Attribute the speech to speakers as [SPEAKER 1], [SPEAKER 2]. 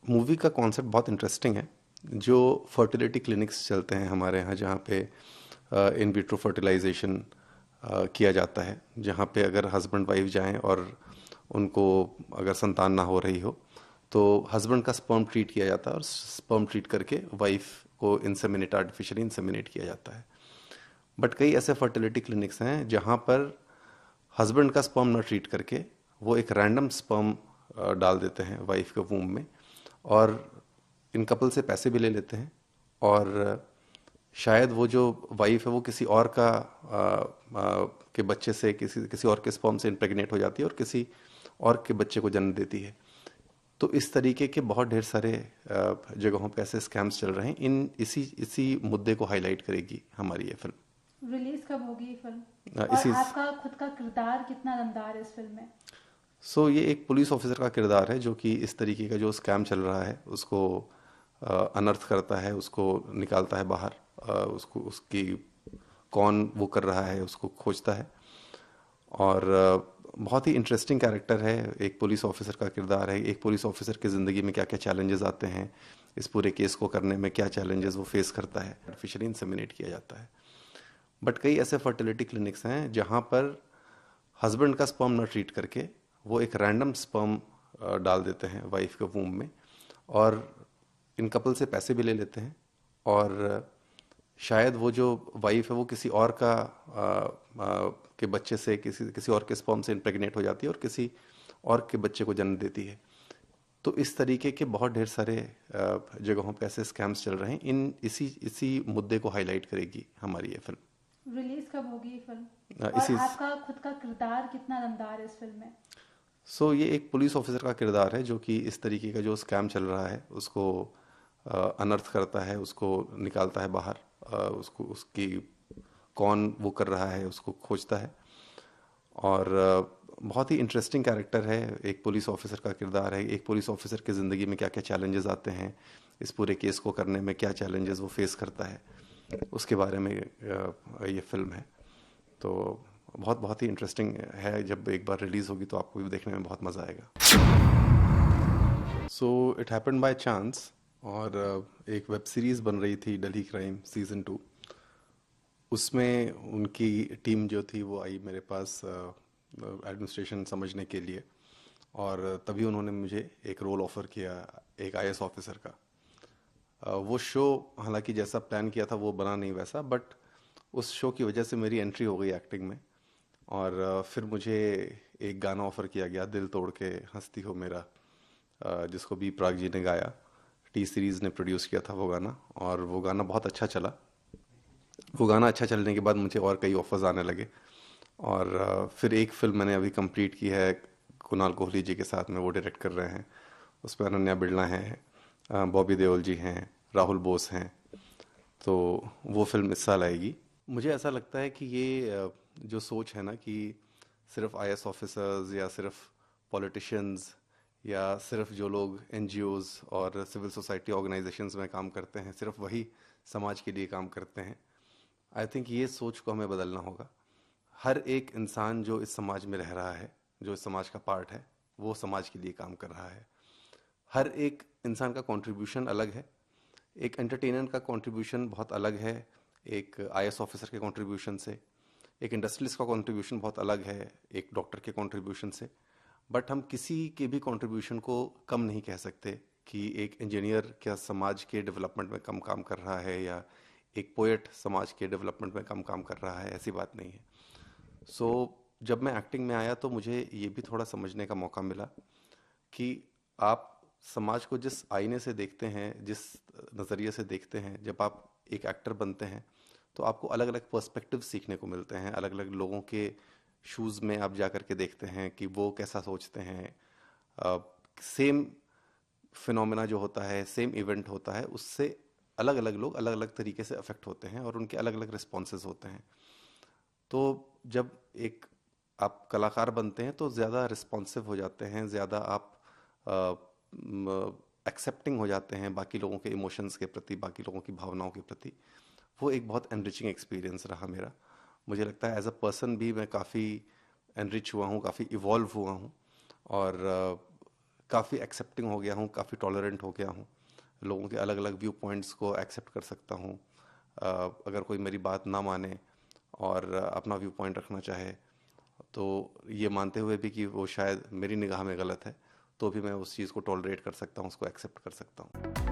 [SPEAKER 1] Movie का concept बहुत interesting है। जो फर्टिलिटी क्लिनिक्स चलते हैं हमारे यहाँ, जहाँ पे इन विट्रो फर्टिलाइजेशन किया जाता है, जहाँ पे अगर हस्बैंड वाइफ जाएं और उनको अगर संतान ना हो रही हो तो हस्बैंड का स्पर्म ट्रीट किया जाता है और स्पर्म ट्रीट करके वाइफ को इंसेमिनेट आर्टिफिशियली इंसेमिनेट किया जाता है। बट कई ऐसे फर्टिलिटी क्लिनिक्स हैं जहाँ पर हस्बैंड का स्पर्म ना ट्रीट करके वो एक रैंडम स्पर्म डाल देते हैं वाइफ के वूम में, और इन कपल से पैसे भी ले लेते हैं। और शायद वो जो वाइफ है वो किसी और का के बच्चे से, किसी किसी और के स्पर्म से इम्प्रेग्नेट हो जाती है और किसी और के बच्चे को जन्म देती है। तो इस तरीके के बहुत ढेर सारे जगहों पे ऐसे स्कैम्स चल रहे हैं। इन इसी इसी मुद्दे को हाईलाइट करेगी हमारी ये फिल्म।
[SPEAKER 2] रिलीज कब होगी ये फिल्म, और
[SPEAKER 1] इसी
[SPEAKER 2] आपका खुद का किरदार कितना दमदार है इस फिल्म में?
[SPEAKER 1] ये एक पुलिस ऑफिसर का किरदार है जो कि इस तरीके का जो स्कैम चल रहा है उसको अनर्थ करता है, उसको निकालता है बाहर, उसको उसकी कौन वो कर रहा है उसको खोजता है। और बहुत ही इंटरेस्टिंग कैरेक्टर है, एक पुलिस ऑफिसर का किरदार है। एक पुलिस ऑफिसर की ज़िंदगी में क्या क्या चैलेंजेस आते हैं, इस पूरे केस को करने में क्या चैलेंजेस वो फेस करता है। आर्टिफिशियली इंसेमिनेट किया जाता है। बट कई ऐसे फर्टिलिटी क्लिनिक्स हैं जहाँ पर हस्बैंड का स्पर्म ना ट्रीट करके वो एक रैंडम स्पर्म डाल देते हैं वाइफ के वूम में, और इन कपल से पैसे भी ले लेते हैं। और शायद वो जो वाइफ है वो किसी और का के बच्चे से, किसी किसी और के स्पर्म से इम्प्रेग्नेट हो जाती है और किसी और के बच्चे को जन्म देती है। तो इस तरीके के बहुत ढेर सारे जगहों पे ऐसे स्कैम्स चल रहे हैं। इन इसी इसी मुद्दे को हाईलाइट करेगी हमारी ये फिल्म।
[SPEAKER 2] रिलीज कब होगी ये फिल्म, और
[SPEAKER 1] इसी
[SPEAKER 2] आपका खुद का किरदार कितना दमदार है इस फिल्म में?
[SPEAKER 1] ये एक पुलिस ऑफिसर का किरदार है जो कि इस तरीके का जो स्कैम चल रहा है उसको अनर्थ करता है, उसको निकालता है बाहर, उसको उसकी कौन वो कर रहा है उसको खोजता है। और बहुत ही इंटरेस्टिंग कैरेक्टर है, एक पुलिस ऑफिसर का किरदार है। एक पुलिस ऑफिसर की ज़िंदगी में क्या क्या चैलेंजेस आते हैं, इस पूरे केस को करने में क्या चैलेंजेस वो फेस करता है, उसके बारे में ये फिल्म है। तो बहुत बहुत ही इंटरेस्टिंग है। जब एक बार रिलीज़ होगी तो आपको भी देखने में बहुत मज़ा आएगा। इट हैपेंड बाय चांस, और एक वेब सीरीज़ बन रही थी दिल्ली क्राइम सीज़न 2। उसमें उनकी टीम जो थी वो आई मेरे पास एडमिनिस्ट्रेशन समझने के लिए, और तभी उन्होंने मुझे एक रोल ऑफ़र किया, एक आईएएस ऑफिसर का। वो शो हालांकि जैसा प्लान किया था वो बना नहीं वैसा, बट उस शो की वजह से मेरी एंट्री हो गई एक्टिंग में। और फिर मुझे एक गाना ऑफ़र किया गया, दिल तोड़ के हंसती हो मेरा, जिसको बी प्राक जी ने गाया। टी सीरीज़ ने प्रोड्यूस किया था वो गाना, और वो गाना बहुत अच्छा चला। वो गाना अच्छा चलने के बाद मुझे और कई ऑफर्स आने लगे। और फिर एक फिल्म मैंने अभी कंप्लीट की है, कुणाल कोहली जी के साथ में, वो डायरेक्ट कर रहे हैं। उसमें अनन्या बिरला हैं, बॉबी देओल जी हैं, राहुल बोस हैं। तो वो फिल्म इस साल आएगी। मुझे ऐसा लगता है कि ये जो सोच है ना कि सिर्फ आईएएस ऑफिसर्स या सिर्फ पॉलिटिशियंस या सिर्फ जो लोग एनजीओज और सिविल सोसाइटी ऑर्गेनाइजेशंस में काम करते हैं सिर्फ वही समाज के लिए काम करते हैं, आई थिंक ये सोच को हमें बदलना होगा। हर एक इंसान जो इस समाज में रह रहा है, जो इस समाज का पार्ट है, वो समाज के लिए काम कर रहा है। हर एक इंसान का कंट्रीब्यूशन अलग है। एक एंटरटेनर का कंट्रीब्यूशन बहुत अलग है एक आईएएस ऑफिसर के कंट्रीब्यूशन से। एक इंडस्ट्रियलिस्ट का कंट्रीब्यूशन बहुत अलग है एक डॉक्टर के कंट्रीब्यूशन से। बट हम किसी के भी कंट्रीब्यूशन को कम नहीं कह सकते कि एक इंजीनियर क्या समाज के डेवलपमेंट में कम काम कर रहा है, या एक पोएट समाज के डेवलपमेंट में कम काम कर रहा है, ऐसी बात नहीं है। सो जब मैं एक्टिंग में आया तो मुझे ये भी थोड़ा समझने का मौका मिला कि आप समाज को जिस आईने से देखते हैं, जिस नज़रिए से देखते हैं, जब आप एक एक्टर बनते हैं तो आपको अलग अलग पर्सपेक्टिव सीखने को मिलते हैं। अलग अलग लोगों के शूज़ में आप जा कर के देखते हैं कि वो कैसा सोचते हैं। सेम फिनोमेना जो होता है, सेम इवेंट होता है, उससे अलग अलग लोग अलग अलग तरीके से अफेक्ट होते हैं और उनके अलग अलग रिस्पॉन्सेज होते हैं। तो जब एक आप कलाकार बनते हैं तो ज़्यादा रिस्पॉन्सिव हो जाते हैं, ज़्यादा आप एक्सेप्टिंग हो जाते हैं बाकी लोगों के इमोशंस के प्रति, बाकी लोगों की भावनाओं के प्रति। वो एक बहुत एनरिचिंग एक्सपीरियंस रहा मेरा। मुझे लगता है एज अ पर्सन भी मैं काफ़ी एनरिच हुआ हूँ, काफ़ी इवॉल्व हुआ हूँ। और काफ़ी एक्सेप्टिंग हो गया हूँ, काफ़ी टॉलरेंट हो गया हूँ, लोगों के अलग अलग व्यू पॉइंट्स को एक्सेप्ट कर सकता हूँ। अगर कोई मेरी बात ना माने और अपना व्यू पॉइंट रखना चाहे, तो ये मानते हुए भी कि वो शायद मेरी निगाह में गलत है, तो भी मैं उस चीज़ को टॉलरेट कर सकता हूँ, उसको एक्सेप्ट कर सकता हूँ।